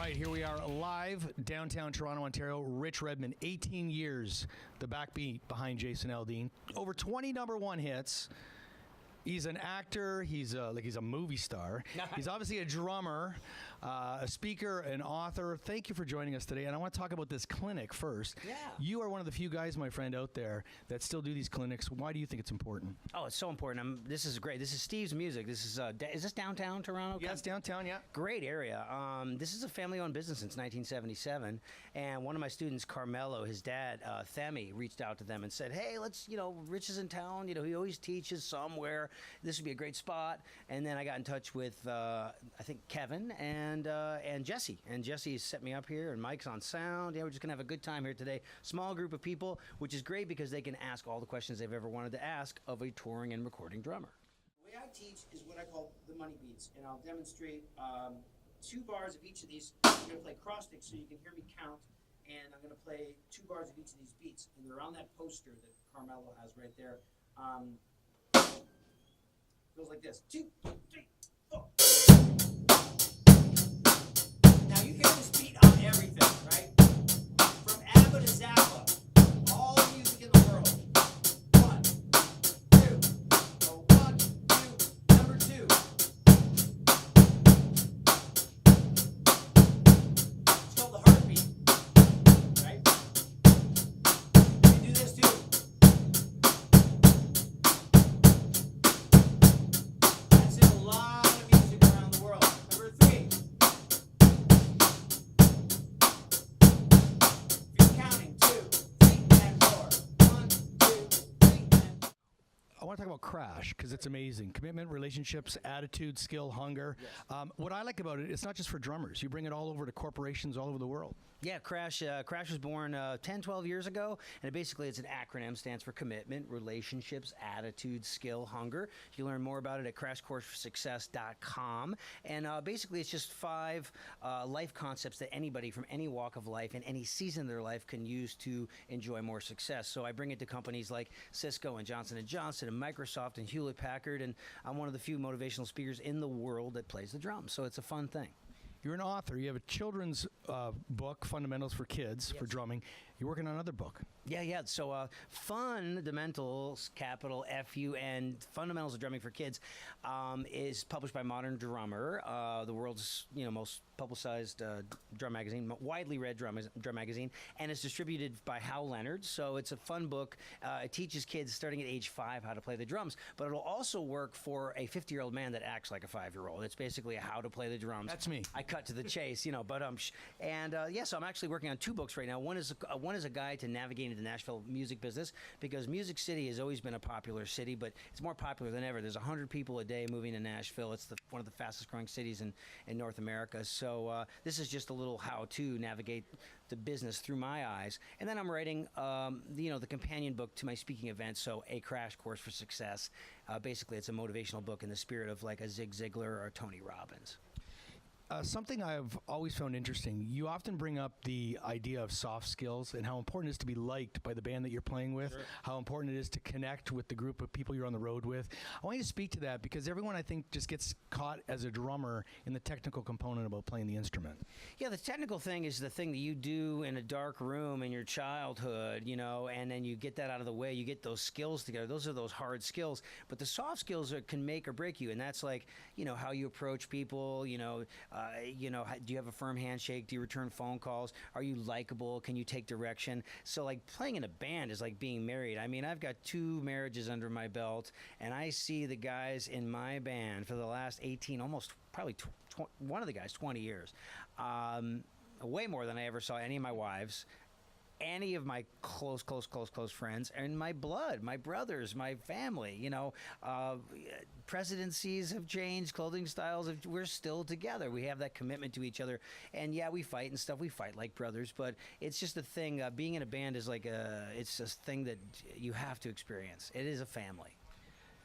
right, here we are live downtown Toronto, Ontario. Rich Redmond, 18 years, the backbeat behind Jason Aldean. Over 20 number one hits. He's an actor. He's a movie star. He's obviously a drummer, a speaker, an author. Thank you for joining us today. And I want to talk about this clinic first. Yeah. You are one of the few guys, my friend, out there that still do these clinics. Why do you think it's important? Oh, it's so important. This is great. This is Steve's Music. This is this downtown Toronto? Yes, downtown, yeah. Great area. This is a family-owned business since 1977. And one of my students, Carmelo, his dad, Themi, reached out to them and said, hey, let's, Rich is in town. He always teaches somewhere. This would be a great spot. And then I got in touch with, I think, Kevin and Jesse. And Jesse set me up here, and Mike's on sound. Yeah, we're just going to have a good time here today. Small group of people, which is great because they can ask all the questions they've ever wanted to ask of a touring and recording drummer. The way I teach is what I call the money beats, and I'll demonstrate 2 bars of each of these. I'm going to play cross sticks so you can hear me count, and I'm going to play 2 bars of each of these beats, and they're on that poster that Carmelo has right there. Goes like this: 2, 3, 4. Now you hear this beat on everything, right? From ABBA to Zappa, all the music in the world. 1, 2, go 1, 2, number 2. It's called the heartbeat, right? You do this too. That's in a lot of music around the world. Number 3. If you're counting, 2, 3, and 4. 1, 2, 3, and I want to talk about Crash because it's amazing. Commitment, relationships, attitude, skill, hunger. Yes. What I like about it, it's not just for drummers. You bring it all over to corporations all over the world. Yeah, Crash was born 10, 12 years ago, and basically it's an acronym, stands for commitment, relationships, attitude, skill, hunger. You learn more about it at crashcourseforsuccess.com. And basically it's just 5 life concepts that anybody from any walk of life and any season of their life can use to enjoy more success. So I bring it to companies like Cisco and Johnson & Johnson and Microsoft and Hewlett-Packard, and I'm one of the few motivational speakers in the world that plays the drums. So it's a fun thing. You're an author. You have a children's book, Fundamentals for Kids, for drumming. You're working on another book. Yeah. So Fundamentals, capital F-U-N, Fundamentals of Drumming for Kids, is published by Modern Drummer, the world's most publicized drum magazine, widely read drum magazine, and it's distributed by Hal Leonard. So it's a fun book. It teaches kids starting at age 5 how to play the drums, but it'll also work for a 50-year-old man that acts like a 5-year-old. It's basically how to play the drums. That's me. I cut to the chase, but so I'm actually working on 2 books right now. One is a guide to navigating the Nashville music business, because Music City has always been a popular city, but it's more popular than ever. There's 100 people a day moving to Nashville. It's one of the fastest growing cities in North America. So this is just a little how-to navigate the business through my eyes. And then I'm writing, the companion book to my speaking event, so A Crash Course for Success. Basically, it's a motivational book in the spirit of like a Zig Ziglar or a Tony Robbins. Something I've always found interesting, you often bring up the idea of soft skills and how important it is to be liked by the band that you're playing with, how important it is to connect with the group of people you're on the road with. I want you to speak to that because everyone, I think, just gets caught as a drummer in the technical component about playing the instrument. Yeah, the technical thing is the thing that you do in a dark room in your childhood, and then you get that out of the way. You get those skills together. Those are those hard skills. But the soft skills can make or break you, and that's like, how you approach people, do you have a firm handshake? Do you return phone calls? Are you likable? Can you take direction? So like playing in a band is like being married. I mean, I've got 2 marriages under my belt, and I see the guys in my band for the last 18, almost probably one of the guys, 20 years. Way more than I ever saw any of my wives, any of my close friends, and my blood, my brothers, my family. Presidencies have changed, clothing styles we're still together. We have that commitment to each other, and yeah, we fight and stuff. We fight like brothers, but it's just a thing. Being in a band is like it's a thing that you have to experience. It is a family.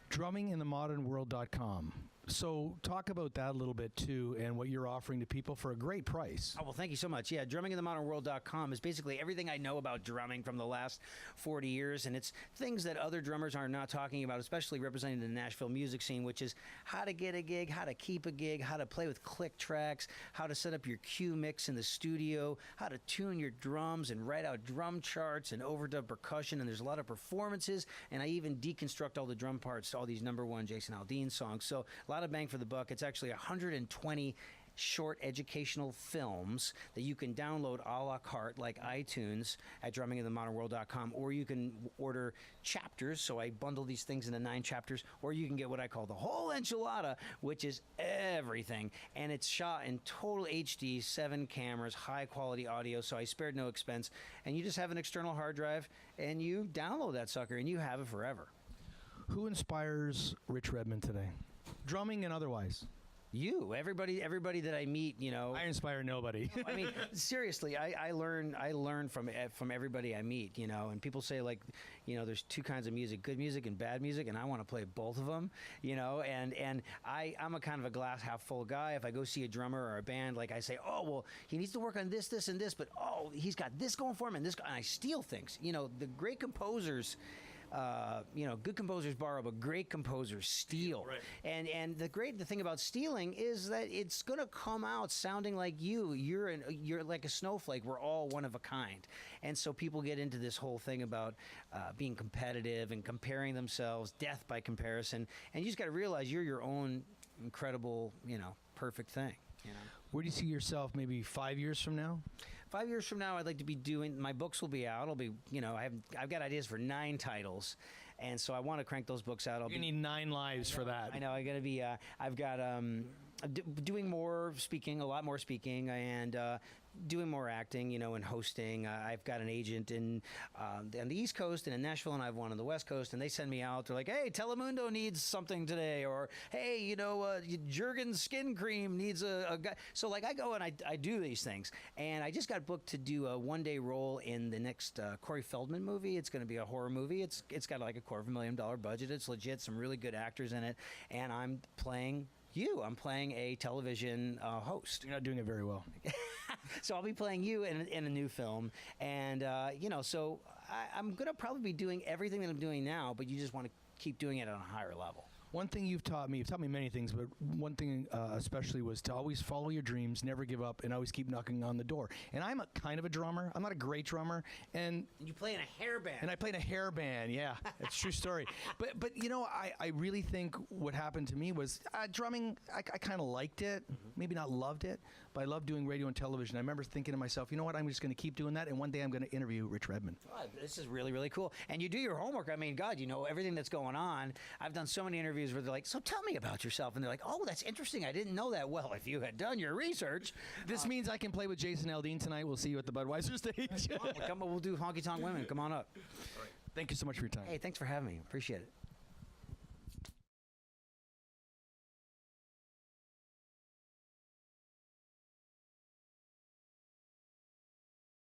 Drumminginthemodernworld.com. So talk about that a little bit too, and what you're offering to people for a great price. Oh, well, thank you so much. Yeah, drumminginthemodernworld.com is basically everything I know about drumming from the last 40 years, and it's things that other drummers are not talking about, especially representing the Nashville music scene, which is how to get a gig, how to keep a gig, how to play with click tracks, how to set up your cue mix in the studio, how to tune your drums and write out drum charts and overdub percussion, and there's a lot of performances, and I even deconstruct all the drum parts to all these #1 Jason Aldean songs. So a lot of bang for the buck. It's actually 120 short educational films that you can download a la carte like iTunes at drumminginthemodernworld.com, or you can order chapters. So I bundle these things into 9 chapters, or you can get what I call the whole enchilada, which is everything. And it's shot in total HD, 7 cameras, high quality audio. So I spared no expense. And you just have an external hard drive and you download that sucker and you have it forever. Who inspires Rich Redmond today? Drumming and otherwise. You, everybody that I meet, you know. I inspire nobody. I mean, seriously, I learn from everybody I meet, you know. And people say, like, you know, there's 2 kinds of music: good music and bad music, and I want to play both of them, you know. And I'm a kind of a glass half full guy. If I go see a drummer or a band, like I say, oh well, he needs to work on this, and this, but oh, he's got this going for him and this, and I steal things. You know, the great composers. You know, good composers borrow, but great composers steal. Right. And the thing about stealing is that it's going to come out sounding like you. You're like a snowflake. We're all one of a kind. And so people get into this whole thing about being competitive and comparing themselves, death by comparison. And you just got to realize you're your own incredible, you know, perfect thing. You know. Where do you see yourself maybe 5 years from now? 5 years from now, I'd like to be doing, my books will be out. I'll be, you know, I've got ideas for 9 titles. And so I want to crank those books out. You need 9 lives for that. I know. I got to be, I've got, doing more speaking, a lot more speaking, and doing more acting, you know, and hosting. I've got an agent on the East Coast and in Nashville, and I have one on the West Coast, and they send me out. They're like, hey, Telemundo needs something today, or hey, you know, Jergens Skin Cream needs a guy. So, like, I go and I do these things. And I just got booked to do a one-day role in the next Corey Feldman movie. It's going to be a horror movie. It's got like a $250,000 budget. It's legit, some really good actors in it. And I'm playing I'm playing a television host. You're not doing it very well. So I'll be playing you in a new film. And, you know, so I'm going to probably be doing everything that I'm doing now, but you just want to keep doing it on a higher level. One thing you've taught me many things, but one thing especially was to always follow your dreams, never give up, and always keep knocking on the door. And I'm a kind of a drummer. I'm not a great drummer. And you play in a hair band. And I play in a hair band, yeah. It's a true story. But you know, I really think what happened to me was drumming, I kind of liked it, maybe not loved it, but I loved doing radio and television. I remember thinking to myself, you know what, I'm just going to keep doing that, and one day I'm going to interview Rich Redmond. God, this is really, really cool. And you do your homework. I mean, God, you know everything that's going on. I've done so many interviews where they're like, so tell me about yourself. And they're like, oh, that's interesting. I didn't know that. Well, if you had done your research. This means I can play with Jason Aldean tonight. We'll see you at the Budweiser stage. Come on, we'll do Honky Tonk Women. Come on up. All right. Thank you so much for your time. Hey, thanks for having me. Appreciate it.